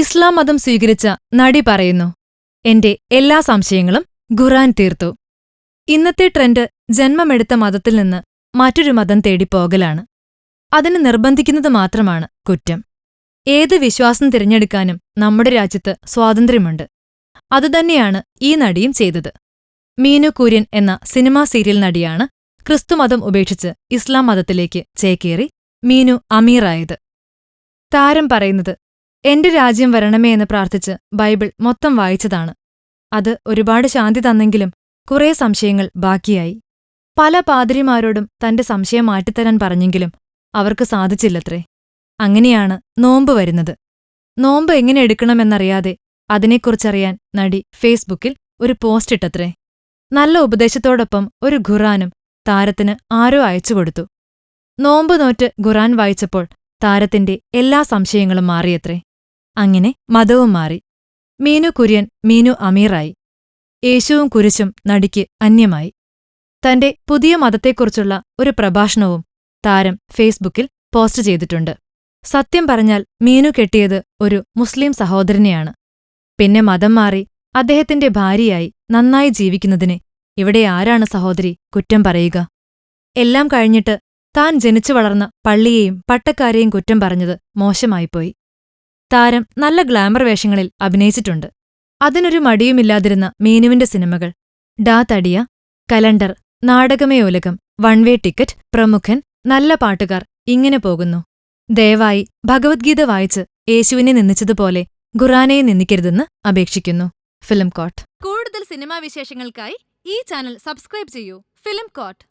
ഇസ്ലാം മതം സ്വീകരിച്ച നടി പറയുന്നു, എന്റെ എല്ലാ സംശയങ്ങളും ഖുർആൻ തീർത്തു. ഇന്നത്തെ ട്രെൻഡ് ജന്മമെടുത്ത മതത്തിൽ നിന്ന് മറ്റൊരു മതം തേടി പോകലാണ്. അതിന് നിർബന്ധിക്കുന്നത് മാത്രമാണ് കുറ്റം. ഏത് വിശ്വാസം തിരഞ്ഞെടുക്കാനും നമ്മുടെ രാജ്യത്ത് സ്വാതന്ത്ര്യമുണ്ട്. അതുതന്നെയാണ് ഈ നടിയും ചെയ്തത്. മീനു കുര്യൻ എന്ന സിനിമാ സീരിയൽ നടിയാണ് ക്രിസ്തുമതം ഉപേക്ഷിച്ച് ഇസ്ലാം മതത്തിലേക്ക് ചേക്കേറി മീനു അമീറായത്. താരം പറയുന്നത്, എന്റെ രാജ്യം വരണമേ എന്ന് പ്രാർത്ഥിച്ച് ബൈബിൾ മൊത്തം വായിച്ചതാണ്. അത് ഒരുപാട് ശാന്തി തന്നെങ്കിലും കുറേ സംശയങ്ങൾ ബാക്കിയായി. പല പാതിരിമാരോടും തന്റെ സംശയം മാറ്റിത്തരാൻ പറഞ്ഞെങ്കിലും അവർക്ക് സാധിച്ചില്ലത്രേ. അങ്ങനെയാണ് നോമ്പ് വരുന്നത്. നോമ്പ് എങ്ങനെ എടുക്കണമെന്നറിയാതെ അതിനെക്കുറിച്ചറിയാൻ നടി ഫേസ്ബുക്കിൽ ഒരു പോസ്റ്റ് ഇട്ടത്രേ. നല്ല ഉപദേശത്തോടൊപ്പം ഒരു ഖുർആനും താരത്തിന് ആരോ അയച്ചുകൊടുത്തു. നോമ്പ് നോറ്റ് ഖുർആൻ വായിച്ചപ്പോൾ താരത്തിന്റെ എല്ലാ സംശയങ്ങളും മാറിയത്രേ. അങ്ങനെ മതവും മാറി. മീനു കുര്യൻ മീനു അമീറായി. യേശുവും കുരിശും നടിക്ക് അന്യമായി. തന്റെ പുതിയ മതത്തെക്കുറിച്ചുള്ള ഒരു പ്രഭാഷണവും താരം ഫേസ്ബുക്കിൽ പോസ്റ്റ് ചെയ്തിട്ടുണ്ട്. സത്യം പറഞ്ഞാൽ മീനു കെട്ടിയത് ഒരു മുസ്ലിം സഹോദരനെയാണ്. പിന്നെ മതം മാറി അദ്ദേഹത്തിന്റെ ഭാര്യയായി നന്നായി ജീവിക്കുന്നതിന് ഇവിടെ ആരാണ് സഹോദരി കുറ്റം പറയുക? എല്ലാം കഴിഞ്ഞിട്ട് താൻ ജനിച്ചു വളർന്ന പള്ളിയെയും പട്ടക്കാരെയും കുറ്റം പറഞ്ഞത് മോശമായിപ്പോയി. താരം നല്ല ഗ്ലാമർ വേഷങ്ങളിൽ അഭിനയിച്ചിട്ടുണ്ട്. അതിനൊരു മടിയുമില്ലാതിരുന്ന മീനുവിന്റെ സിനിമകൾ ഡാ തടിയ, കലണ്ടർ, നാടകമേ ഉലകം, വൺ വേ ടിക്കറ്റ്, പ്രമുഖൻ, നല്ല പാട്ടുകാർ, ഇങ്ങനെ പോകുന്നു. ദയവായി ഭഗവത്ഗീത വായിച്ച് യേശുവിനെ നിന്ദിച്ചതുപോലെ ഖുർആനെയും നിന്ദിക്കരുതെന്ന് അപേക്ഷിക്കുന്നു. Film quote. കൂടുതൽ സിനിമാ വിശേഷങ്ങൾക്കായി ഈ ചാനൽ സബ്സ്ക്രൈബ് ചെയ്യൂ. Film coat.